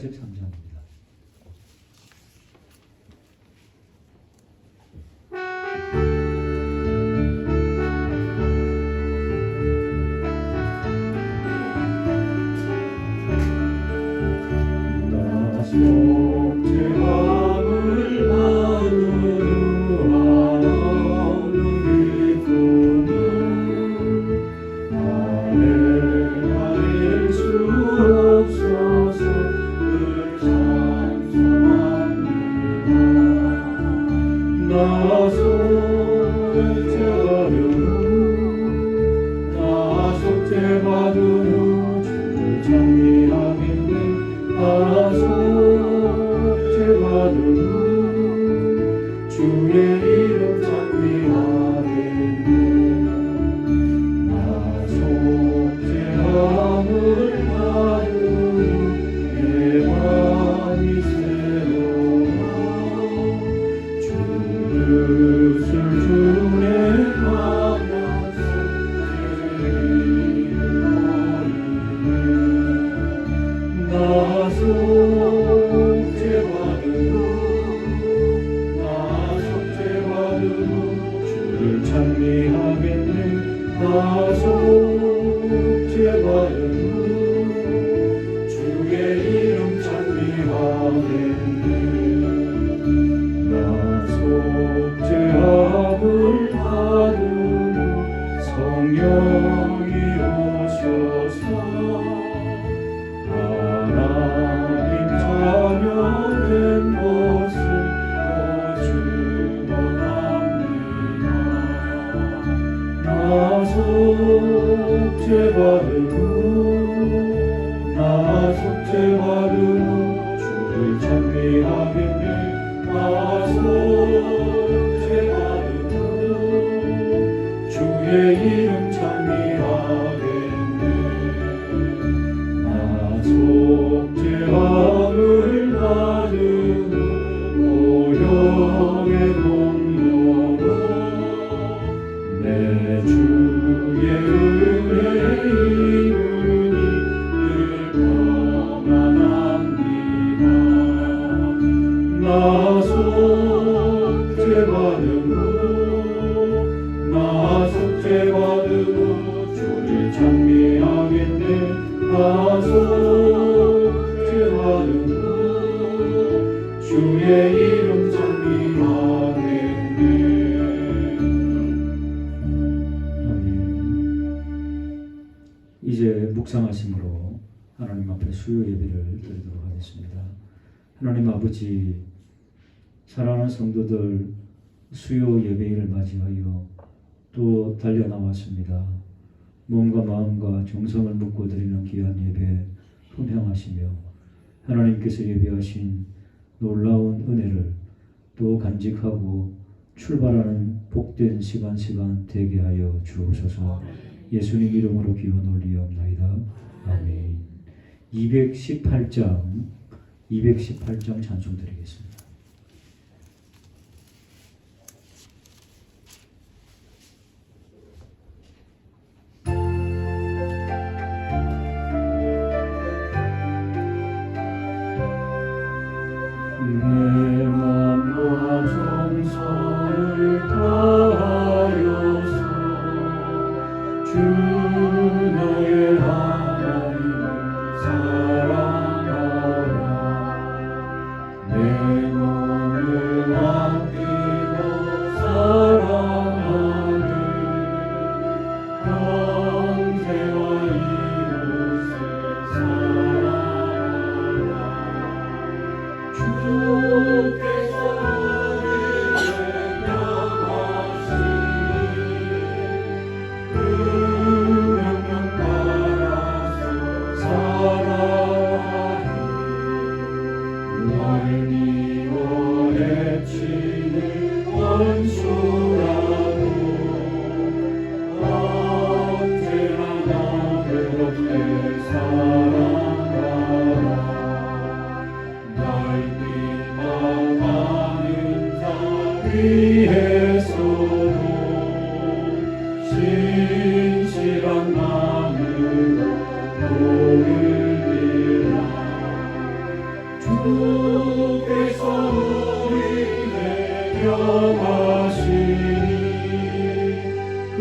13장입니다. 이제 묵상하심으로 하나님 앞에 수요 예배를 드리도록 하겠습니다. 하나님 아버지, 사랑하는 성도들 수요 예배를 맞이하여 또 달려나왔습니다. 몸과 마음과 정성을 묻고 드리는 귀한 예배 품행하시며 하나님께서 예비하신 놀라운 은혜를 또 간직하고 출발하는 복된 시간 되게 하여 주옵소서. 예수님 이름으로 기원 올리옵나이다. 아멘. 218장 찬송 드리겠습니다. 내 맘과 정성을 다하여서 주 너의 하나님을 사랑하라. 내 몸을 아끼고 사랑하리. 형제와 이웃을 사랑하라. 주께서 우리를 명하시니 그 명령 따라서 살아가니 널 미워해 치는 원수라도 언제나 나 그렇게 사랑하라. 날 비난하는 자 위에서도 진실한 마음으로 너를 빌라. 주께서 우리를 명하시니 그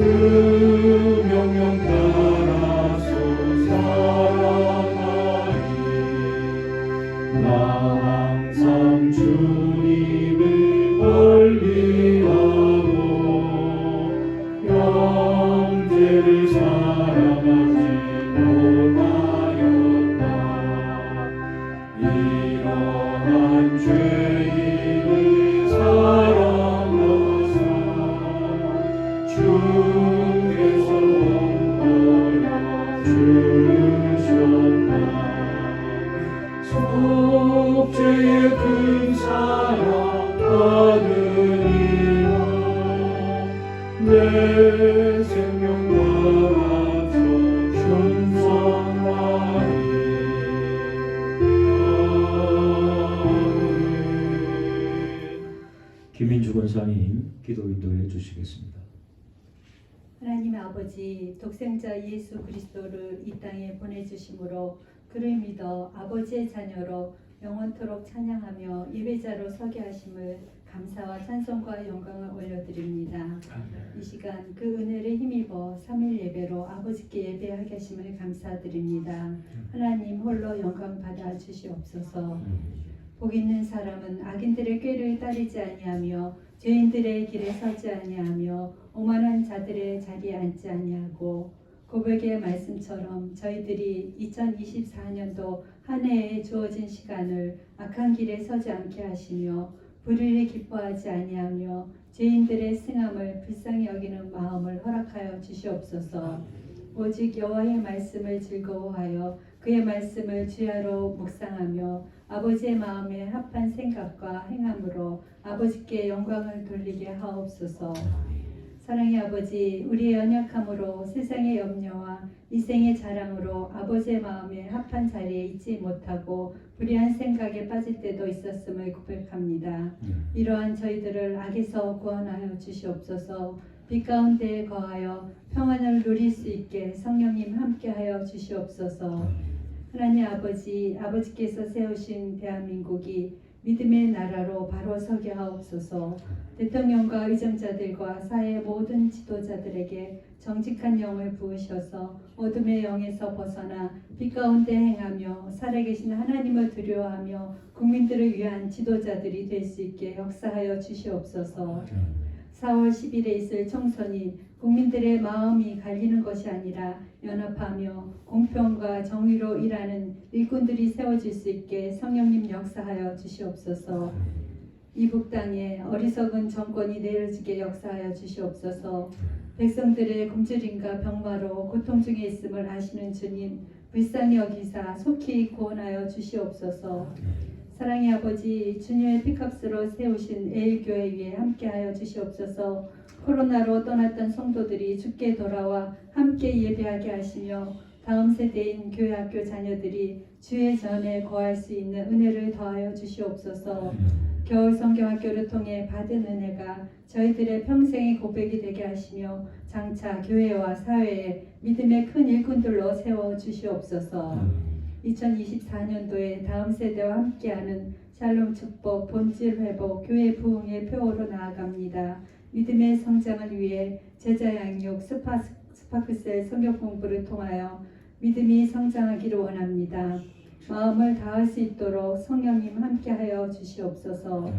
명령 따라서 살아가리. 나 항상 주님을 권리하고 형제를 사랑하지 못하였다. 이러한 죄인을 사랑하사 주께서 원하여 주셨다. 속죄의 큰 사랑 받으리라. 내 생명과 같이 충성하리. 김민주 권사님 기도 인도해 주시겠습니다. 하나님 아버지, 독생자 예수 그리스도를 이 땅에 보내주심으로 그를 믿어 아버지의 자녀로 영원토록 찬양하며 예배자로 서게 하심을 감사와 찬송과 영광을 올려드립니다. 이 시간 그 은혜를 힘입어 3일 예배로 아버지께 예배하게 하심을 감사드립니다. 하나님 홀로 영광 받아 주시옵소서. 복 있는 사람은 악인들의 꾀를 따르지 아니하며 죄인들의 길에 서지 아니하며 오만한 자들의 자리에 앉지 아니하고, 고백의 말씀처럼 저희들이 2024년도 한 해에 주어진 시간을 악한 길에 서지 않게 하시며 불의를 기뻐하지 아니하며 죄인들의 승함을 불쌍히 여기는 마음을 허락하여 주시옵소서. 오직 여호와의 말씀을 즐거워하여 그의 말씀을 주야로 묵상하며 아버지의 마음에 합한 생각과 행함으로 아버지께 영광을 돌리게 하옵소서. 사랑의 아버지, 우리의 연약함으로 세상의 염려와 이생의 자랑으로 아버지의 마음에 합한 자리에 있지 못하고 불의한 생각에 빠질 때도 있었음을 고백합니다. 이러한 저희들을 악에서 구원하여 주시옵소서. 빛 가운데 거하여 평안을 누릴 수 있게 성령님 함께하여 주시옵소서. 하나님 아버지, 아버지께서 세우신 대한민국이 믿음의 나라로 바로 서게 하옵소서. 대통령과 의정자들과 사회 모든 지도자들에게 정직한 영을 부으셔서 어둠의 영에서 벗어나 빛 가운데 행하며 살아계신 하나님을 두려워하며 국민들을 위한 지도자들이 될 수 있게 역사하여 주시옵소서. 4월 10일에 있을 총선이 국민들의 마음이 갈리는 것이 아니라 연합하며 공평과 정의로 일하는 일꾼들이 세워질 수 있게 성령님 역사하여 주시옵소서. 이북 땅에 어리석은 정권이 내려지게 역사하여 주시옵소서. 백성들의 굶주림과 병마로 고통 중에 있음을 아시는 주님, 불쌍히 여기사 속히 구원하여 주시옵소서. 사랑의 아버지, 주님의 피값으로 세우신 에일교회 위에 함께하여 주시옵소서. 코로나로 떠났던 성도들이 주께 돌아와 함께 예배하게 하시며 다음 세대인 교회 학교 자녀들이 주의 전에 거할 수 있는 은혜를 더하여 주시옵소서. 겨울 성경학교를 통해 받은 은혜가 저희들의 평생의 고백이 되게 하시며 장차 교회와 사회에 믿음의 큰 일꾼들로 세워 주시옵소서. 2024년도에 다음 세대와 함께하는 샬롬 축복, 본질 회복, 교회 부흥의 표어로 나아갑니다. 믿음의 성장을 위해 제자 양육, 스파크셀 성경 공부를 통하여 믿음이 성장하기를 원합니다. 마음을 다할 수 있도록 성령님 함께하여 주시옵소서.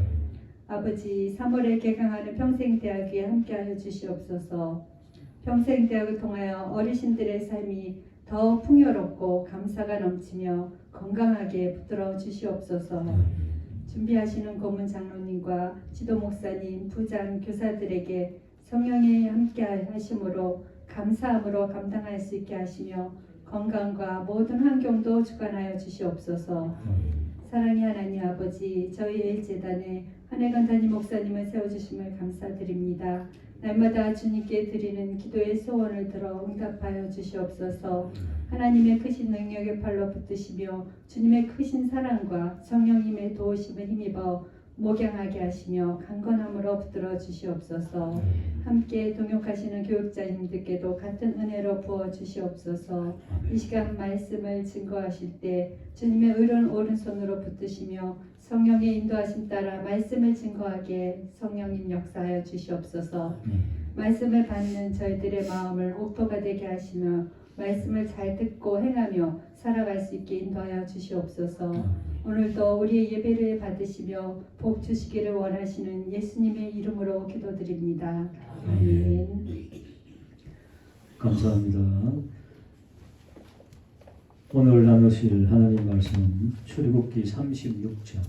아버지, 3월에 개강하는 평생대학에 함께하여 주시옵소서. 평생대학을 통하여 어르신들의 삶이 더 풍요롭고 감사가 넘치며 건강하게 붙들어 주시옵소서. 준비하시는 고문 장로님과 지도 목사님, 부장, 교사들에게 성령이 함께 하심으로 감사함으로 감당할 수 있게 하시며 건강과 모든 환경도 주관하여 주시옵소서. 사랑의 하나님 아버지, 저희 예일재단에 한혜건 담임 목사님을 세워주심을 감사드립니다. 날마다 주님께 드리는 기도의 소원을 들어 응답하여 주시옵소서. 하나님의 크신 능력의 팔로 붙드시며 주님의 크신 사랑과 성령님의 도우심을 힘입어 목양하게 하시며 강건함으로 붙들어 주시옵소서. 함께 동역하시는 교육자님들께도 같은 은혜로 부어 주시옵소서. 이 시간 말씀을 증거하실 때 주님의 의로운 오른손으로 붙드시며 성령의 인도하심 따라 말씀을 증거하게 성령님 역사하여 주시옵소서. 말씀을 받는 저희들의 마음을 옥토가 되게 하시며 말씀을 잘 듣고 행하며 살아갈 수 있게 인도하여 주시옵소서. 오늘도 우리의 예배를 받으시며 복 주시기를 원하시는 예수님의 이름으로 기도드립니다. 아멘. 감사합니다. 오늘 나누실 하나님 말씀은 출애굽기 36장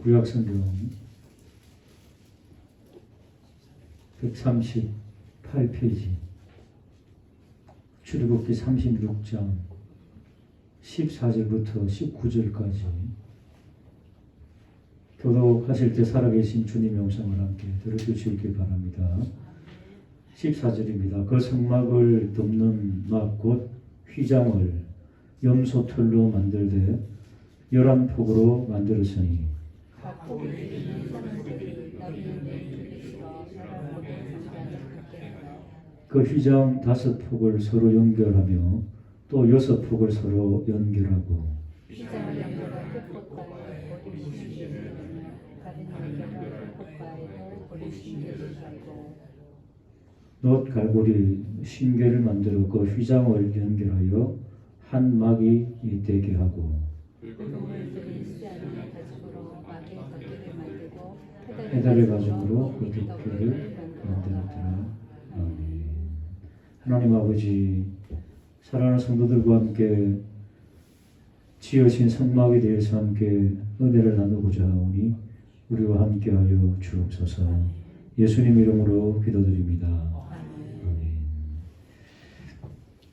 구약성경 138페이지 출애굽기 36장 14절부터 19절까지 교독하실 때 살아계신 주님의 음성을 함께 들어주시길 바랍니다. 14절입니다. 그 성막을 덮는 막 곧 휘장을 염소털로 만들되 11폭으로 만들었으니 그 휘장 5폭을 서로 연결하며 또 6폭을 서로 연결하고 놋 갈고리 신궤를 만들어 그 휘장을 연결하여 한 막이 되게 하고 페달의 가죽으로 그 덮개를 만들었더라. 아멘. 하나님 아버지, 사랑하는 성도들과 함께 지으신 성막에 대해서 함께 은혜를 나누고자 하오니 우리와 함께하여 주옵소서. 예수님 이름으로 기도드립니다. 아멘.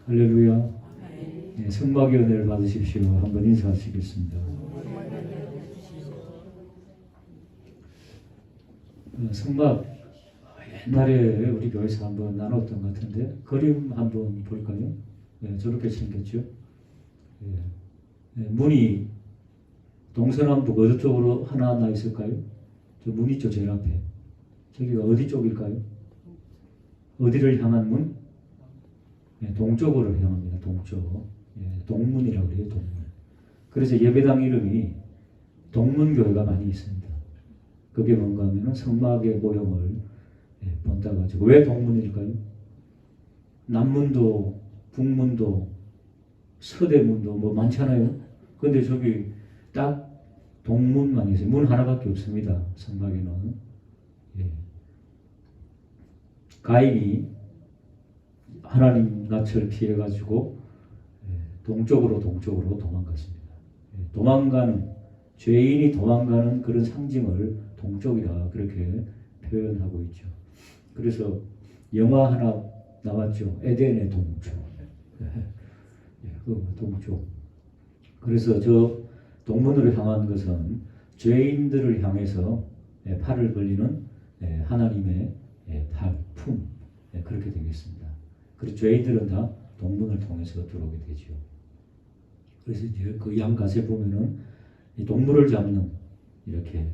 할렐루야. 네, 성막의 은혜를 받으십시오. 한번 인사하시겠습니다. 성막 옛날에 우리 교회에서 한번 나눴던 것 같은데 그림 한번 볼까요? 네, 저렇게 생겼죠. 네. 네, 문이 동서남북 어디 쪽으로 하나 있을까요? 저 문 있죠, 제일 앞에. 저기가 어디 쪽일까요? 어디를 향한 문? 네, 동쪽으로 향합니다. 동쪽. 네, 동문이라고 그래요. 동문. 그래서 예배당 이름이 동문교회가 많이 있습니다. 그게 뭔가 하면 성막의 모형을 본따 가지고. 왜 동문일까요? 남문도 북문도 서대문도 뭐 많잖아요. 근데 저기 딱 동문만 있어요. 문 하나밖에 없습니다. 성막에는. 예. 가인이 하나님 낯을 피해 가지고 동쪽으로 도망갔습니다. 도망가는, 죄인이 도망가는 그런 상징을 동쪽이라 그렇게 표현하고 있죠. 그래서 영화 하나 나왔죠. 에덴의 동쪽. 동쪽. 그래서 저 동문으로 향한 것은 죄인들을 향해서 팔을 벌리는 하나님의 품, 그렇게 되겠습니다. 그리고 죄인들은 다 동문을 통해서 들어오게 되죠. 그래서 이제 그 양가세 보면은 이 동물을 잡는 이렇게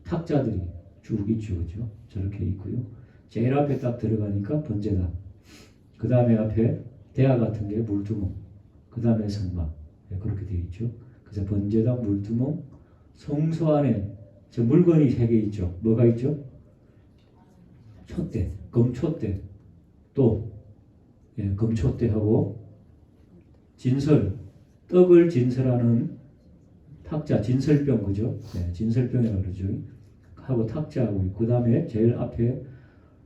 탁자들이 쭉 있죠, 그죠? 저렇게 있고요. 제일 앞에 딱 들어가니까 번제단. 그 다음에 앞에 대야 같은 게 물두멍. 그 다음에 성막. 그렇게 되어 있죠. 그래서 번제단, 물두멍, 성소 안에 저 물건이 3개 있죠. 뭐가 있죠? 촛대, 금촛대, 또 금촛대하고 진설, 떡을 진설하는 탁자, 진설병, 그죠? 진설병이라고 그러죠. 하고 탁자하고 있고, 그 다음에 제일 앞에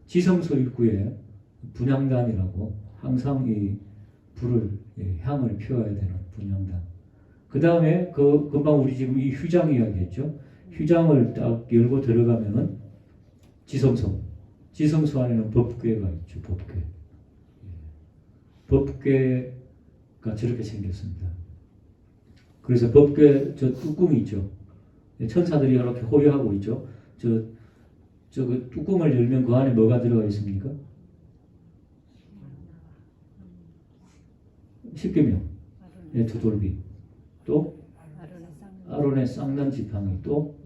지성소 입구에 분향단이라고 항상 이 불을, 향을 피워야 되는 분향단. 그 다음에 금방 우리 지금 이 휘장 이야기했죠. 휘장을 딱 열고 들어가면은 지성소. 지성소 안에는 법궤가 있죠. 법궤가 저렇게 생겼습니다. 그래서 법궤 저 뚜껑이 있죠. 천사들이 이렇게 호위하고 있죠. 그 뚜껑을 열면 그 안에 뭐가 들어가 있습니까? 십계명, 두돌비, 또 아론의 쌍난 지팡이, 또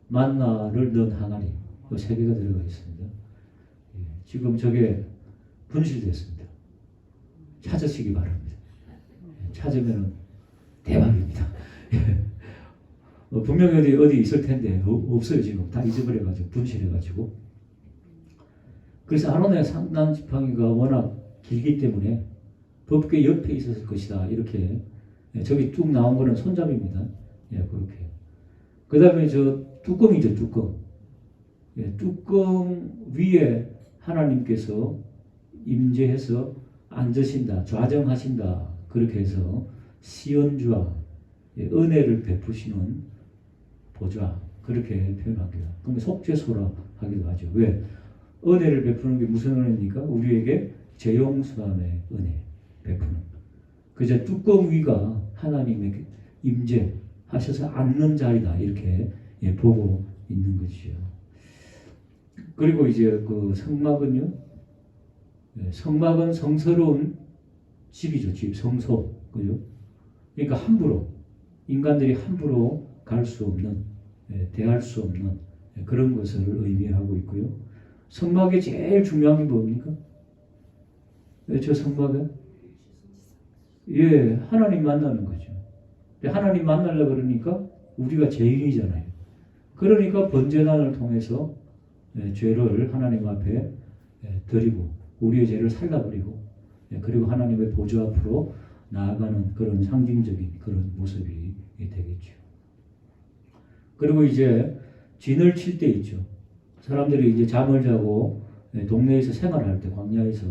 만나를 넣은 항아리, 그 세 개가 들어가 있습니다. 지금 저게 분실됐습니다. 찾으시기 바랍니다. 찾으면 대박입니다. 분명히 어디 있을 텐데 없어요. 지금 다 잊어버려가지고 분실해가지고. 그래서 아론의 쌍난 지팡이가 워낙 길기 때문에 법궤 옆에 있었을 것이다. 이렇게 저기 쭉 나온 거는 손잡이입니다. 그렇게. 그 다음에 저 뚜껑이죠. 뚜껑. 뚜껑 위에 하나님께서 임재해서 앉으신다, 좌정하신다. 그렇게 해서 시연주와 은혜를 베푸시는 보좌, 그렇게 표현합니다. 그러면 속죄소라 하기도 하죠. 왜? 은혜를 베푸는 게 무슨 은혜입니까? 우리에게 죄용서함의 은혜 베푸는. 그저 뚜껑 위가 하나님의 임재하셔서 앉는 자리다. 이렇게 보고 있는 것이죠. 그리고 이제 그 성막은요, 성막은 성스러운 집이죠. 집, 성소. 그죠? 그러니까 함부로, 인간들이 함부로 갈 수 없는, 대할 수 없는 그런 것을 의미하고 있고요. 성막의 제일 중요한 게 뭡니까? 저 성막은? 하나님 만나는 거죠. 하나님 만나려고 그러니까 우리가 죄인이잖아요. 그러니까 번제단을 통해서 죄를 하나님 앞에 드리고 우리의 죄를 살라버리고 그리고 하나님의 보좌 앞으로 나아가는 그런 상징적인 그런 모습이 되겠죠. 그리고 이제 진을 칠 때 있죠. 사람들이 이제 잠을 자고 동네에서 생활할 때, 광야에서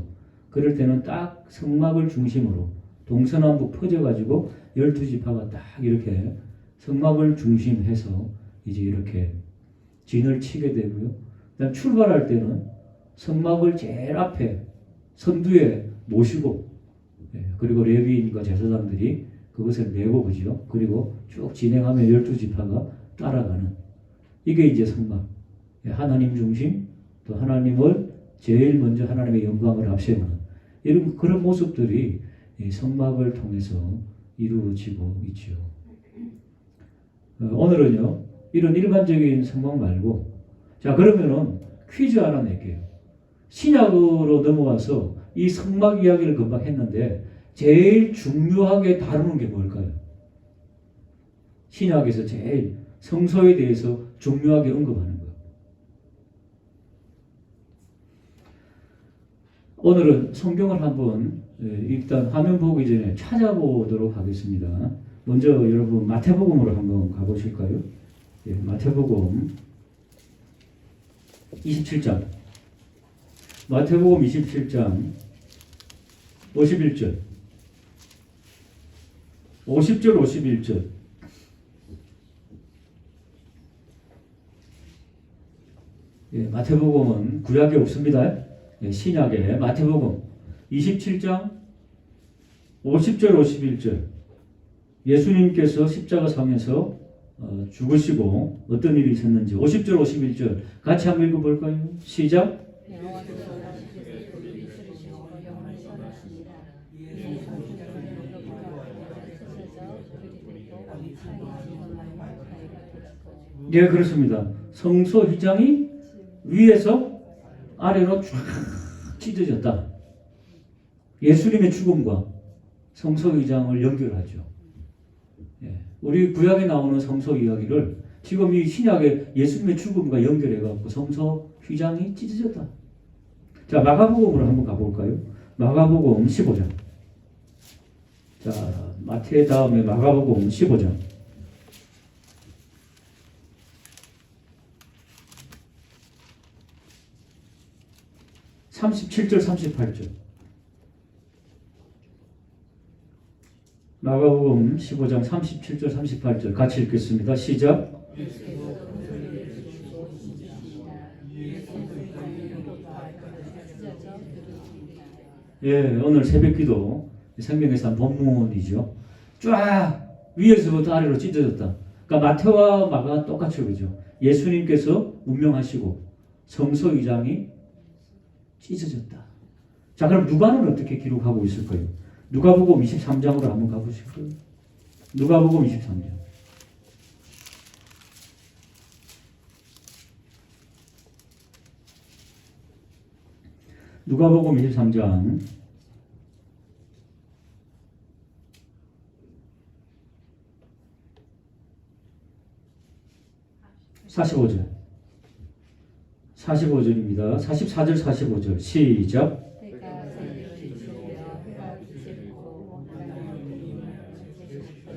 그럴 때는 딱 성막을 중심으로 동서남북 퍼져가지고 12지파가 딱 이렇게 성막을 중심해서 이제 이렇게 진을 치게 되고요. 그다음 출발할 때는 성막을 제일 앞에 선두에 모시고 그리고 레위인과 제사장들이 그것을 메고 그죠. 그리고 쭉 진행하며 12지파가 따라가는 이게 이제 성막. 하나님 중심, 또 하나님을 제일 먼저 하나님의 영광을 앞세우는 이런 그런 모습들이 성막을 통해서 이루어지고 있죠. 오늘은요 이런 일반적인 성막 말고 자 그러면은 퀴즈 하나 낼게요. 신약으로 넘어와서 이 성막 이야기를 금방 했는데 제일 중요하게 다루는 게 뭘까요? 신약에서 제일 성소에 대해서 중요하게 언급하는 거예요. 오늘은 성경을 한번 일단 화면 보기 전에 찾아보도록 하겠습니다. 먼저 여러분 마태복음으로 한번 가보실까요? 마태복음 27장 마태복음 27장 51절 50절 51절 마태복음은 구약에 없습니다. 신약에 마태복음 27장 50절 51절 예수님께서 십자가상에서 죽으시고 어떤 일이 있었는지 50절 51절 같이 한번 읽어볼까요? 시작. 네, 그렇습니다. 성소 휘장이 위에서 아래로 쫙 찢어졌다. 예수님의 죽음과 성소 휘장을 연결하죠. 우리 구약에 나오는 성소 이야기를 지금 이 신약의 예수님의 죽음과 연결해갖고 성소 휘장이 찢어졌다. 자, 마가복음으로 한번 가볼까요? 마가복음 15장. 자, 마태 다음에 마가복음 15장. 37절 38절 마가복음 15장 37절 38절 같이 읽겠습니다. 시작. 오늘 새벽기도 성경에서 한 본문이죠. 쫙 위에서부터 아래로 찢어졌다. 그러니까 마태와 마가가 똑같죠, 그죠? 예수님께서 운명하시고 성소 위장이 찢어졌다. 자, 그럼 누가는 어떻게 기록하고 있을까요? 누가복음 23장으로 한번 가보실까요? 누가복음 23장. 누가복음 23장 45절. 45절입니다. 44절, 45절. 시작. 때가 이르러 해가 비치고 하나님의 이름을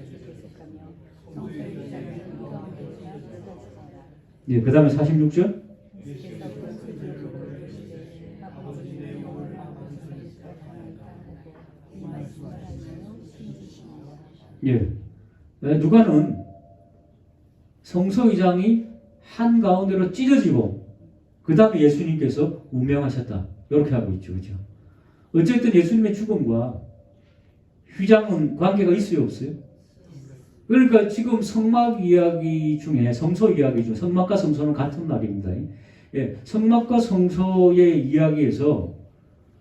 계속하며 성소의 위장이 가운데 쏟아지더라. 네, 그 다음에 46절. 예수께서 그들을 이르시되 아버지의 영혼을 아버지께 하고 이 말씀을 하시며 숨지시니라. 예. 누가는 성소 위장이 한 가운데로 찢어지고 그 다음에 예수님께서 운명하셨다. 이렇게 하고 있죠. 그죠? 어쨌든 예수님의 죽음과 휘장은 관계가 있어요? 없어요? 그러니까 지금 성막 이야기 중에 성소 이야기 중 성막과 성소는 같은 말입니다. 예, 성막과 성소의 이야기에서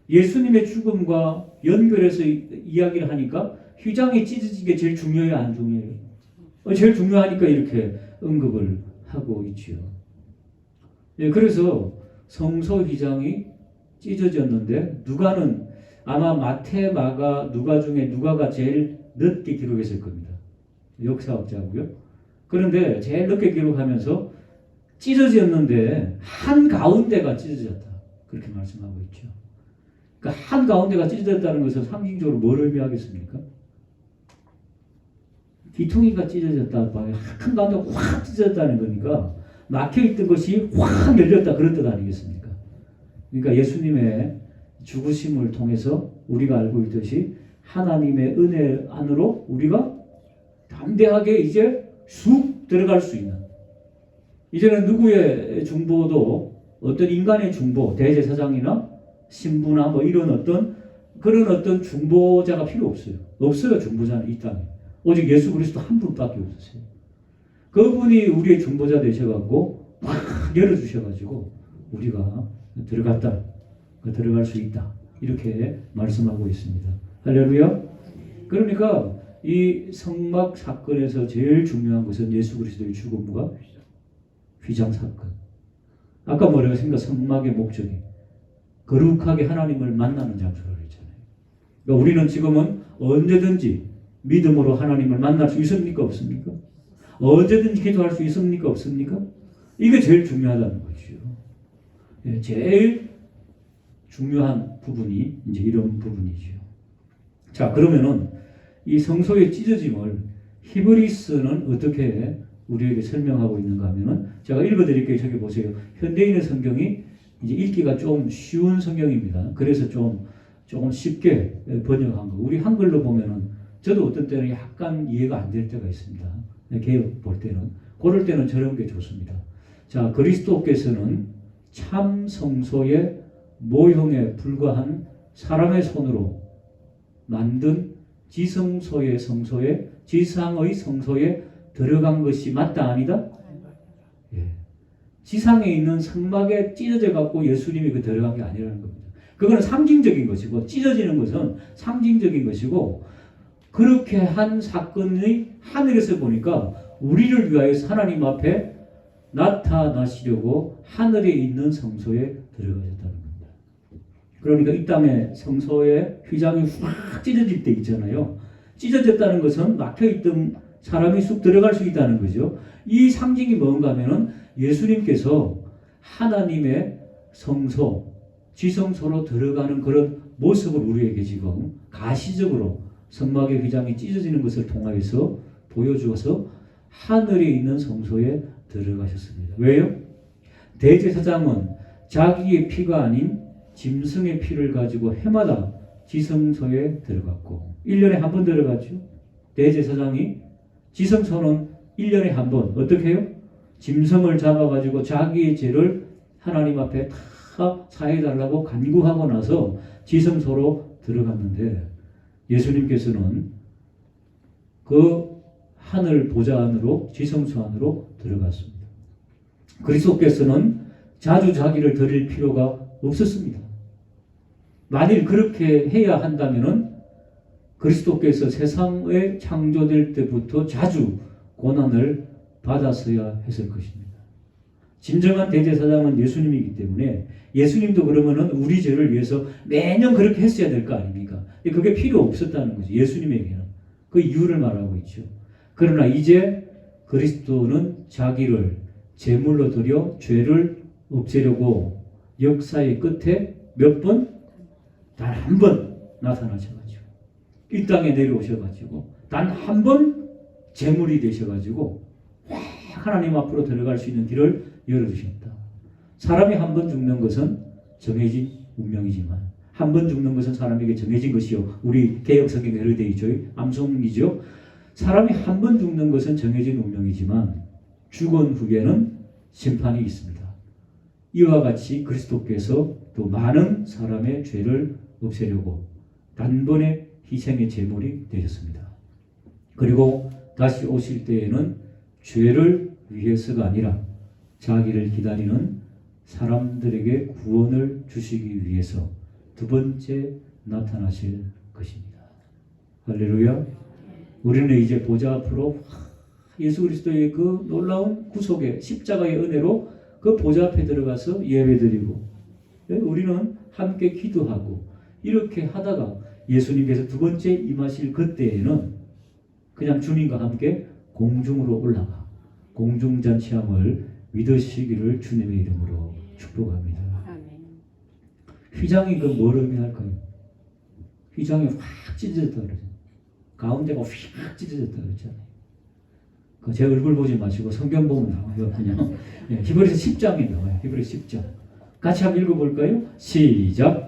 예수님의 죽음과 연결해서 이야기를 하니까 휘장이 찢어지게 제일 중요해요? 안 중요해요? 제일 중요하니까 이렇게 언급을 하고 있지요. 예, 그래서 성소 휘장이 찢어졌는데 누가는 아마 마태, 마가, 누가 중에 누가가 제일 늦게 기록했을 겁니다. 역사학자고요. 그런데 제일 늦게 기록하면서 찢어졌는데 한 가운데가 찢어졌다. 그렇게 말씀하고 있죠. 그러니까 한 가운데가 찢어졌다는 것은 상징적으로 뭘 의미하겠습니까? 귀퉁이가 찢어졌다. 한 가운데 확 찢어졌다는 거니까 막혀있던 것이 확 열렸다. 그런 뜻 아니겠습니까? 그러니까 예수님의 죽으심을 통해서 우리가 알고 있듯이 하나님의 은혜 안으로 우리가 담대하게 이제 쑥 들어갈 수 있는, 이제는 누구의 중보도 어떤 인간의 중보, 대제사장이나 신부나 뭐 이런 그런 어떤 중보자가 필요 없어요. 없어요. 중보자는 이 땅에. 오직 예수 그리스도 한 분밖에 없으세요. 그분이 우리의 중보자 되셔갖고 막 열어주셔가지고 우리가 들어갈 수 있다. 이렇게 말씀하고 있습니다. 할렐루야. 그러니까 이 성막 사건에서 제일 중요한 것은 예수 그리스도의 죽음과 휘장 사건. 아까 뭐라고 했습니까? 성막의 목적이 거룩하게 하나님을 만나는 장소라고 했잖아요. 그러니까 우리는 지금은 언제든지 믿음으로 하나님을 만날 수 있습니까? 없습니까? 언제든지 기도할 수 있습니까? 없습니까? 이게 제일 중요하다는 거죠. 예, 제일 중요한 부분이 이제 이런 부분이죠. 자, 그러면은 이 성소의 찢어짐을 히브리스는 어떻게 우리에게 설명하고 있는가 하면은 제가 읽어드릴게요. 저기 보세요. 현대인의 성경이 이제 읽기가 좀 쉬운 성경입니다. 그래서 조금 쉽게 번역한 거. 우리 한글로 보면은 저도 어떤 때는 약간 이해가 안 될 때가 있습니다. 개혁 볼 때는. 그럴 때는 저런 게 좋습니다. 자, 그리스도께서는 참 성소의 모형에 불과한 사람의 손으로 만든 지성소의 성소에, 지상의 성소에 들어간 것이 맞다 아니다? 예. 지상에 있는 성막에 찢어져 갖고 예수님이 그 들어간 게 아니라는 겁니다. 그거는 상징적인 것이고, 찢어지는 것은 상징적인 것이고, 그렇게 한 사건이 하늘에서 보니까 우리를 위하여서 하나님 앞에 나타나시려고 하늘에 있는 성소에 들어가셨다는 겁니다. 그러니까 이 땅에 성소의 휘장이 확 찢어질 때 있잖아요. 찢어졌다는 것은 막혀있던 사람이 쑥 들어갈 수 있다는 거죠. 이 상징이 뭔가 하면은 예수님께서 하나님의 성소, 지성소로 들어가는 그런 모습을 우리에게 지금 가시적으로 성막의 휘장이 찢어지는 것을 통하여서 보여주어서 하늘에 있는 성소에 들어가셨습니다. 왜요? 대제사장은 자기의 피가 아닌 짐승의 피를 가지고 해마다 지성소에 들어갔고 1년에 한 번 들어갔죠. 대제사장이 지성소는 1년에 한 번 어떻게 해요? 짐승을 잡아가지고 자기의 죄를 하나님 앞에 다 사해달라고 간구하고 나서 지성소로 들어갔는데 예수님께서는 그 하늘 보좌 안으로 지성소 안으로 들어갔습니다. 그리스도께서는 자주 자기를 드릴 필요가 없었습니다. 만일 그렇게 해야 한다면은 그리스도께서 세상에 창조될 때부터 자주 고난을 받았어야 했을 것입니다. 진정한 대제사장은 예수님이기 때문에 예수님도 그러면은 우리 죄를 위해서 매년 그렇게 했어야 될 거 아닙니까? 그게 필요 없었다는 거죠. 예수님에게는. 그 이유를 말하고 있죠. 그러나 이제 그리스도는 자기를 제물로 드려 죄를 없애려고 역사의 끝에 몇 번? 단 한 번 나타나셔가지고 이 땅에 내려오셔가지고 단 한 번 제물이 되셔가지고 하나님 앞으로 들어갈 수 있는 길을 열어주셨다. 사람이 한 번 죽는 것은 정해진 운명이지만 한 번 죽는 것은 사람에게 정해진 것이요. 우리 개혁성경에 그렇게 되어 있죠. 암송이죠. 사람이 한 번 죽는 것은 정해진 운명이지만 죽은 후에는 심판이 있습니다. 이와 같이 그리스도께서 또 많은 사람의 죄를 없애려고 단번에 희생의 제물이 되셨습니다. 그리고 다시 오실 때에는 죄를 위해서가 아니라 자기를 기다리는 사람들에게 구원을 주시기 위해서 두 번째 나타나실 것입니다. 할렐루야. 우리는 이제 보좌 앞으로 예수 그리스도의 그 놀라운 구속의 십자가의 은혜로 그 보좌 앞에 들어가서 예배드리고 우리는 함께 기도하고 이렇게 하다가 예수님께서 두 번째 임하실 그때에는 그냥 주님과 함께 공중으로 올라가 공중잔치함을 믿으시기를 주님의 이름으로 축복합니다. 휘장이 그 뭘 의미할까요? 휘장이 확 찢어졌다 그러죠. 가운데가 확 찢어졌다 그랬잖아요. 제 얼굴 보지 마시고 성경 보면 나와요. 그냥 히브리서 10장에 나와요. 히브리서 10장. 같이 한번 읽어볼까요? 시작.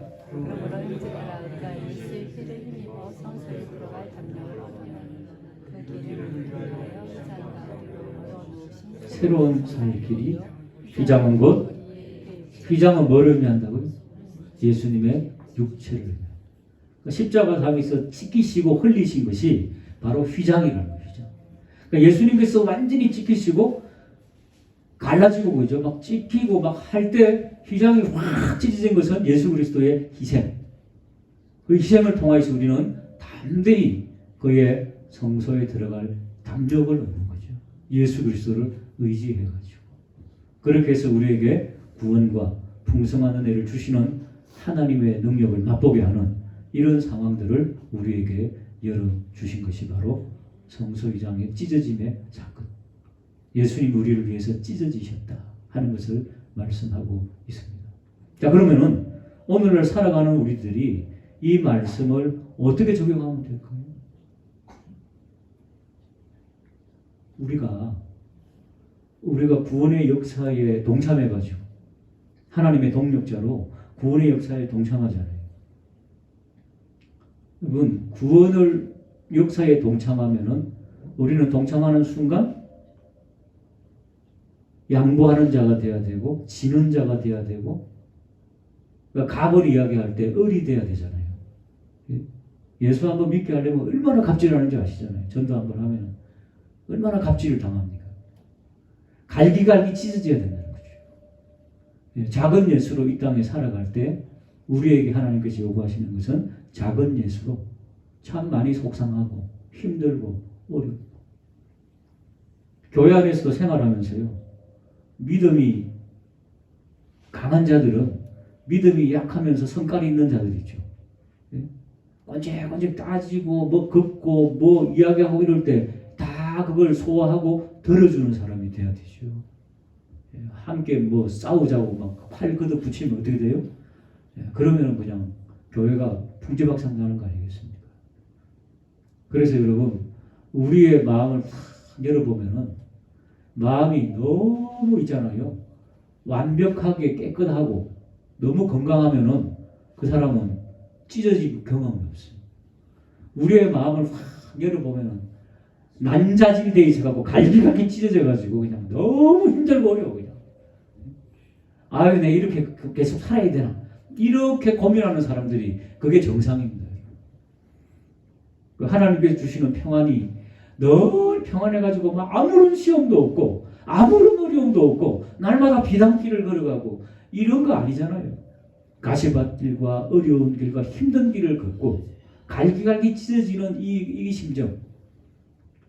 새로운 살 길이 휘장은 곧 휘장은 뭘 의미한다고요? 예수님의 육체를 의미합니다. 십자가 담에서 찢기시고 흘리신 것이 바로 휘장이라는 거죠. 그러니까 예수님께서 완전히 찢기시고 갈라지고 그죠? 막 찢기고 막 할 때 휘장이 확 찢어진 것은 예수 그리스도의 희생. 그 희생을 통해서 우리는 담대히 그의 성소에 들어갈 담력을 얻는 거죠. 예수 그리스도를 의지해가지고. 그렇게 해서 우리에게 구원과 풍성한 은혜를 주시는 하나님의 능력을 맛보게 하는 이런 상황들을 우리에게 열어주신 것이 바로 성소휘장의 찢어짐의 사건. 예수님 우리를 위해서 찢어지셨다 하는 것을 말씀하고 있습니다. 자, 그러면은 오늘날 살아가는 우리들이 이 말씀을 어떻게 적용하면 될까요? 우리가 구원의 역사에 동참해가지고 하나님의 동력자로 구원의 역사에 동참하잖아요. 여러분, 구원을 역사에 동참하면은 우리는 동참하는 순간 양보하는 자가 돼야 되고 지는 자가 돼야 되고 그러니까 값을 이야기할 때 을이 돼야 되잖아요. 예수 한번 믿게 하려면 얼마나 갑질하는지 아시잖아요. 전도 한번 하면 얼마나 갑질을 당합니까? 갈기갈기 찢어져야 된다는 거죠. 작은 예수로 이 땅에 살아갈 때 우리에게 하나님께서 요구하시는 것은 작은 예수로 참 많이 속상하고 힘들고 어렵고 교회 안에서도 생활하면서요. 믿음이 강한 자들은 믿음이 약하면서 성깔이 있는 자들 있죠. 언제까지 따지고 뭐 긋고 뭐 이야기하고 이럴 때 다 그걸 소화하고 들어주는 사람이 돼야 되죠. 함께 뭐 싸우자고 막 팔 걷어 붙이면 어떻게 돼요? 그러면은 그냥 교회가 풍지박산 나는 거 아니겠습니까? 그래서 여러분 우리의 마음을 탁 열어보면은 마음이 너무 있잖아요. 완벽하게 깨끗하고 너무 건강하면은 그 사람은 찢어질 경험이 없어요. 우리의 마음을 확 열어보면은 난자질되어 있어갖고 갈기갈기 찢어져가지고 그냥 너무 힘들고 어려워 그냥. 아유, 내가 이렇게 계속 살아야 되나? 이렇게 고민하는 사람들이 그게 정상입니다. 하나님께서 주시는 평안이 늘 평안해가지고 막 아무런 시험도 없고 아무런 어려움도 없고 날마다 비단길을 걸어가고 이런 거 아니잖아요. 가시밭길과 어려운 길과 힘든 길을 걷고 갈기갈기 찢어지는 이 심정.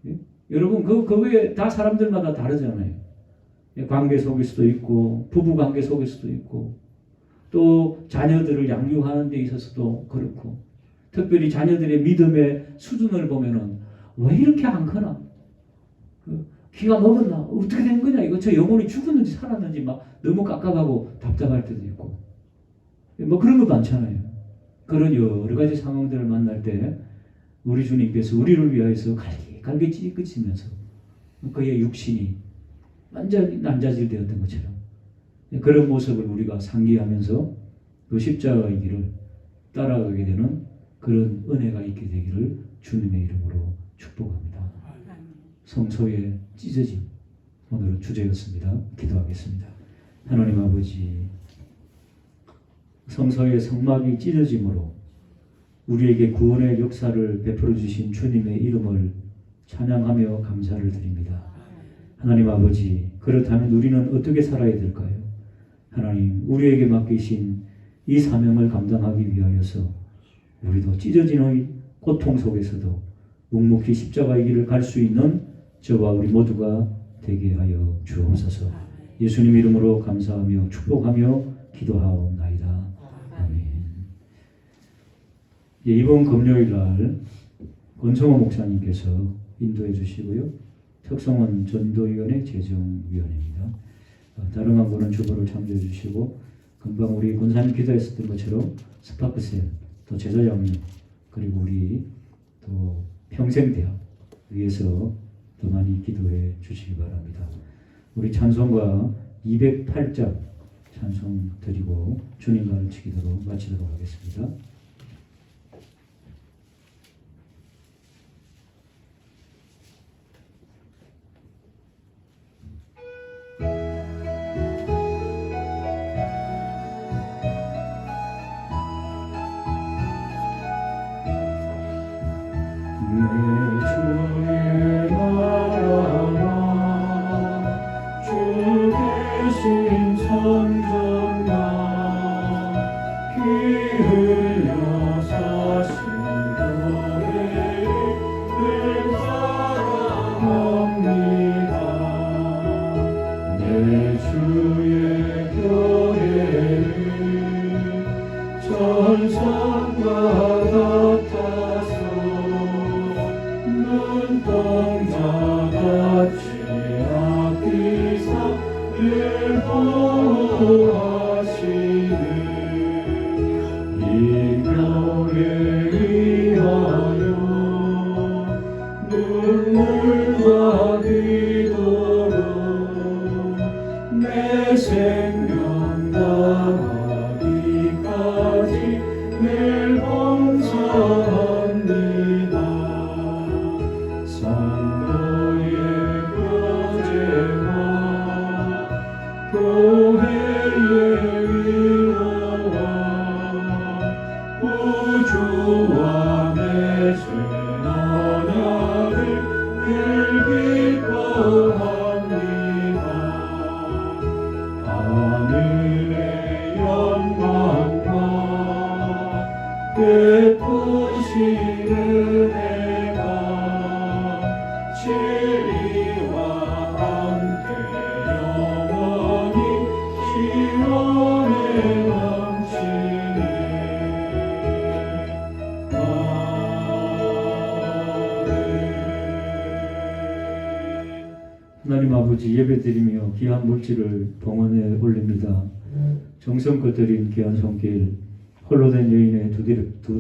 예? 여러분 그게 다 사람들마다 다르잖아요. 관계 속에서도 있고 부부 관계 속에서도 있고 또 자녀들을 양육하는 데 있어서도 그렇고 특별히 자녀들의 믿음의 수준을 보면은 왜 이렇게 안 크나? 기가 먹었나? 어떻게 된 거냐? 이거 저 영혼이 죽었는지 살았는지 막 너무 깝깝하고 답답할 때도 있고 뭐 그런 거 많잖아요. 그런 여러 가지 상황들을 만날 때 우리 주님께서 우리를 위하여서 갈기 찢으면서 그의 육신이 완전히 난자질되었던 것처럼 그런 모습을 우리가 상기하면서 그 십자가의 길을 따라가게 되는 그런 은혜가 있게 되기를 주님의 이름으로 축복합니다. 성소의 찢어짐 오늘은 주제였습니다. 기도하겠습니다. 하나님 아버지, 성소의 성막이 찢어짐으로 우리에게 구원의 역사를 베풀어 주신 주님의 이름을 찬양하며 감사를 드립니다. 하나님 아버지, 그렇다면 우리는 어떻게 살아야 될까요? 하나님, 우리에게 맡기신 이 사명을 감당하기 위하여서 우리도 찢어지는 고통 속에서도 묵묵히 십자가의 길을 갈 수 있는 저와 우리 모두가 되게 하여 주옵소서. 예수님 이름으로 감사하며 축복하며 기도하옵나이다. 아멘. 예, 이번 금요일 날 권성호 목사님께서 인도해 주시고요. 특성원 전도위원회 재정위원회입니다. 다른 한 분은 주보를 참조해 주시고 금방 우리 권사님 기도했었던 것처럼 스파크셀, 또 제자장님, 그리고 우리 또 평생대학 위해서 더 많이 기도해 주시기 바랍니다. 우리 찬송가 208장 찬송 드리고 주님과 가르치기도록 마치도록 하겠습니다. 하나님 아버지, 예배드리며 귀한 물질을 봉헌에 올립니다. 정성껏 드린 귀한 손길, 홀로 된 여인의 두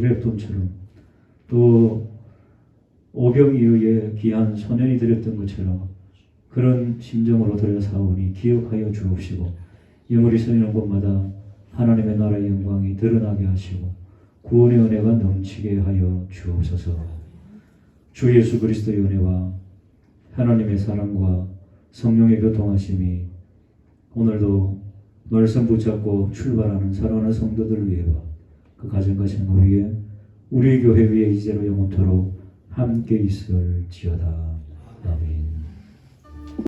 랩돈처럼 또 오병이에 의해 귀한 소년이 드렸던 것처럼 그런 심정으로 드려사오니 기억하여 주옵시고 영월이 서리는 곳마다 하나님의 나라의 영광이 드러나게 하시고 구원의 은혜가 넘치게 하여 주옵소서. 주 예수 그리스도의 은혜와 하나님의 사랑과 성령의 교통하심이 오늘도 말씀 붙잡고 출발하는 사랑하는 성도들 위에와 그 가정과 생활 위에 우리 교회 위에 이제로 영원토록 함께 있을지어다. 아멘.